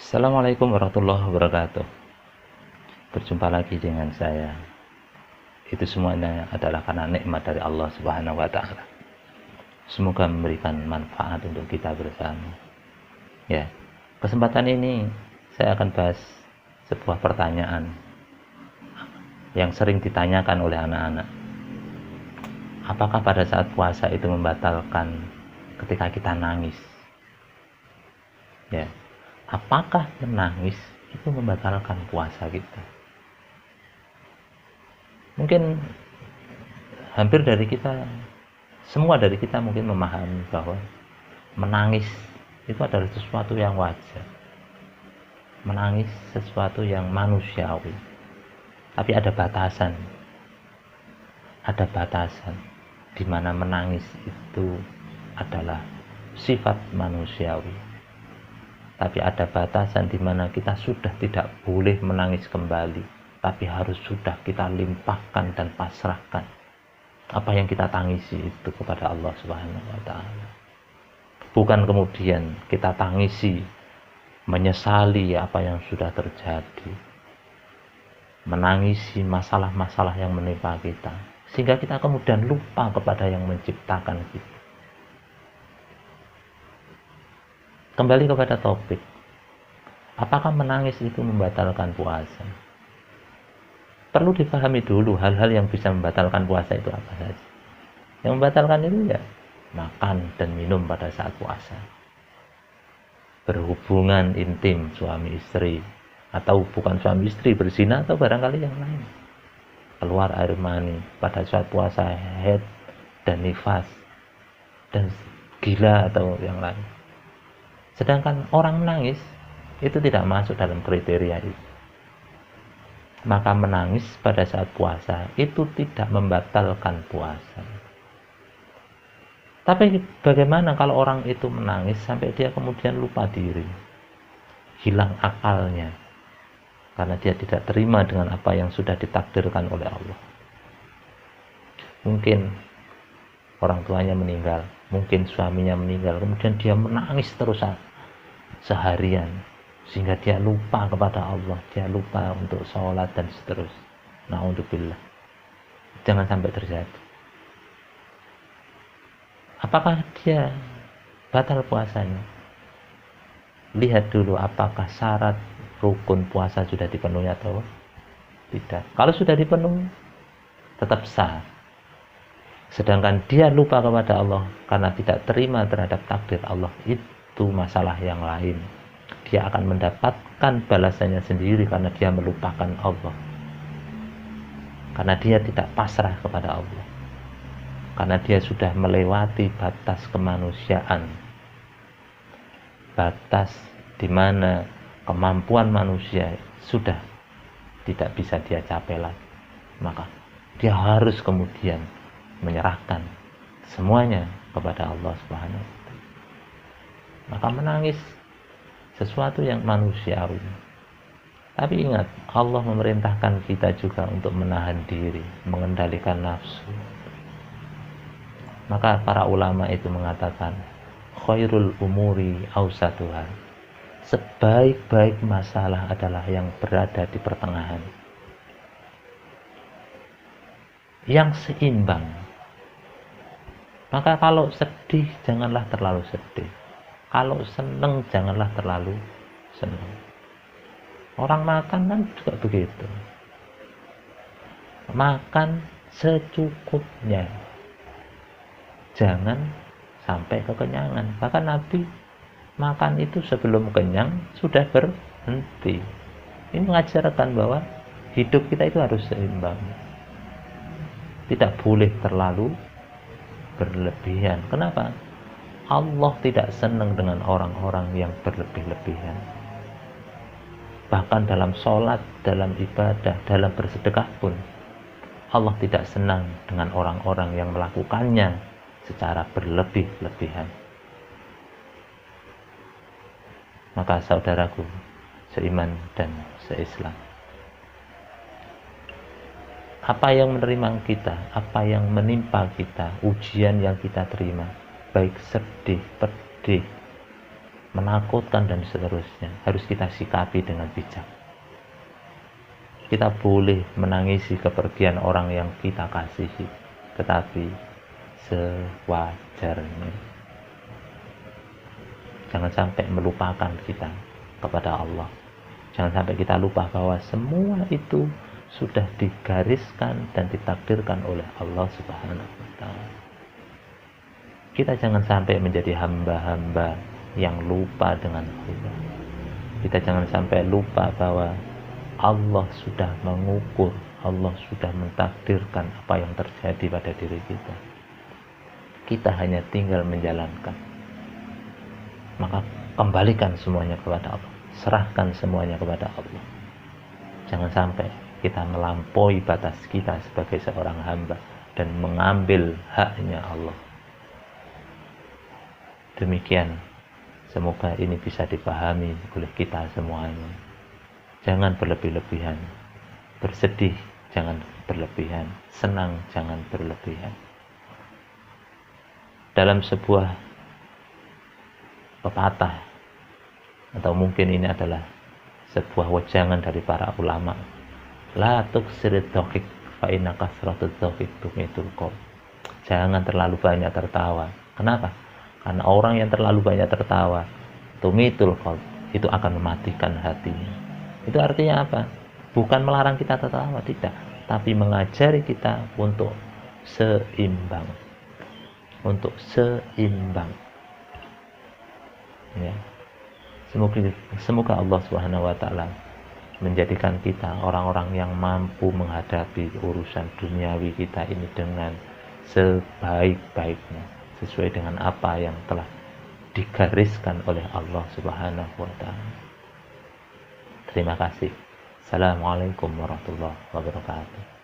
Assalamualaikum warahmatullahi wabarakatuh. Berjumpa lagi dengan saya. Itu semuanya adalah karena nikmat dari Allah Subhanahu wa taala. Semoga memberikan manfaat untuk kita bersama. Ya. Kesempatan ini saya akan bahas sebuah pertanyaan yang sering ditanyakan oleh anak-anak. Apakah pada saat puasa itu membatalkan ketika kita nangis? Ya. Apakah menangis itu membatalkan puasa kita? Mungkin hampir dari kita, semua dari kita mungkin memahami bahwa menangis itu adalah sesuatu yang wajar. Menangis sesuatu yang manusiawi. Tapi ada batasan. Ada batasan di mana menangis itu adalah sifat manusiawi. Tapi ada batasan di mana kita sudah tidak boleh menangis kembali, tapi harus sudah kita limpahkan dan pasrahkan apa yang kita tangisi itu kepada Allah Subhanahu wa taala. Bukan kemudian kita tangisi menyesali apa yang sudah terjadi, menangisi masalah-masalah yang menimpa kita, sehingga kita kemudian lupa kepada yang menciptakan kita. Kembali kepada topik, apakah menangis itu membatalkan puasa? Perlu dipahami dulu hal-hal yang bisa membatalkan puasa itu apa saja. Yang membatalkan itu ya makan dan minum pada saat puasa, berhubungan intim suami istri, atau bukan suami istri, berzina atau barangkali yang lain, keluar air mani pada saat puasa, haid dan nifas, dan gila atau yang lain. Sedangkan orang menangis itu tidak masuk dalam kriteria itu. Maka menangis pada saat puasa itu tidak membatalkan puasa. Tapi bagaimana kalau orang itu menangis sampai dia kemudian lupa diri, hilang akalnya, karena dia tidak terima dengan apa yang sudah ditakdirkan oleh Allah. Mungkin orang tuanya meninggal, mungkin suaminya meninggal, kemudian dia menangis terus seharian, sehingga dia lupa kepada Allah, dia lupa untuk sholat dan seterusnya. Na'udzubillah. Jangan sampai terjadi. Apakah dia batal puasanya? Lihat dulu apakah syarat rukun puasa sudah dipenuhi atau tidak. Kalau sudah dipenuhi, tetap sah. Sedangkan dia lupa kepada Allah karena tidak terima terhadap takdir Allah, itu masalah yang lain. Dia akan mendapatkan balasannya sendiri karena dia melupakan Allah, karena dia tidak pasrah kepada Allah, karena dia sudah melewati batas kemanusiaan, batas di mana kemampuan manusia sudah tidak bisa dia capai lagi. Maka dia harus kemudian menyerahkan semuanya kepada Allah Subhanahu wa taala. Maka menangis sesuatu yang manusiawi. Tapi ingat, Allah memerintahkan kita juga untuk menahan diri, mengendalikan nafsu. Maka para ulama itu mengatakan, khairul umuri awsatuha. Sebaik-baik masalah adalah yang berada di pertengahan, yang seimbang. Maka kalau sedih, janganlah terlalu sedih. Kalau senang, janganlah terlalu senang. Orang makan kan juga begitu. Makan secukupnya. Jangan sampai kekenyangan. Bahkan Nabi makan itu sebelum kenyang sudah berhenti. Ini mengajarkan bahwa hidup kita itu harus seimbang. Tidak boleh terlalu berlebihan. Kenapa? Allah tidak senang dengan orang-orang yang berlebih-lebihan. Bahkan dalam sholat, dalam ibadah, dalam bersedekah pun Allah tidak senang dengan orang-orang yang melakukannya secara berlebih-lebihan. Maka saudaraku seiman dan seislam, apa yang menerima kita, apa yang menimpa kita, ujian yang kita terima, baik sedih, pedih, menakutkan dan seterusnya, harus kita sikapi dengan bijak. Kita boleh menangisi kepergian orang yang kita kasihi, tetapi sewajarnya. Jangan sampai melupakan kita kepada Allah. Jangan sampai kita lupa bahwa semua itu sudah digariskan dan ditakdirkan oleh Allah Subhanahu wa Ta'ala. Kita jangan sampai menjadi hamba-hamba yang lupa dengan Allah. Kita jangan sampai lupa bahwa Allah sudah mengukur, Allah sudah mentakdirkan apa yang terjadi pada diri kita. Kita hanya tinggal menjalankan. Maka kembalikan semuanya kepada Allah. Serahkan semuanya kepada Allah. Jangan sampai kita melampaui batas kita sebagai seorang hamba dan mengambil haknya Allah. Demikian, semoga ini bisa dipahami oleh kita semuanya. Jangan berlebih-lebihan. Bersedih jangan berlebihan. Senang jangan berlebihan. Dalam sebuah pepatah, atau mungkin ini adalah sebuah wejangan dari para ulama, la tuksirid dhaqik fa inna kasratud dhaqik tumitul qalb. Jangan terlalu banyak tertawa. Kenapa? Karena orang yang terlalu banyak tertawa, tumitul qalb, itu akan mematikan hatinya. Itu artinya apa? Bukan melarang kita tertawa, tidak, tapi mengajari kita untuk seimbang. Untuk seimbang. Ya. Semoga Allah Subhanahu wa Ta'ala menjadikan kita orang-orang yang mampu menghadapi urusan duniawi kita ini dengan sebaik-baiknya, sesuai dengan apa yang telah digariskan oleh Allah Subhanahu wa Ta'ala. Terima kasih. Assalamualaikum warahmatullahi wabarakatuh.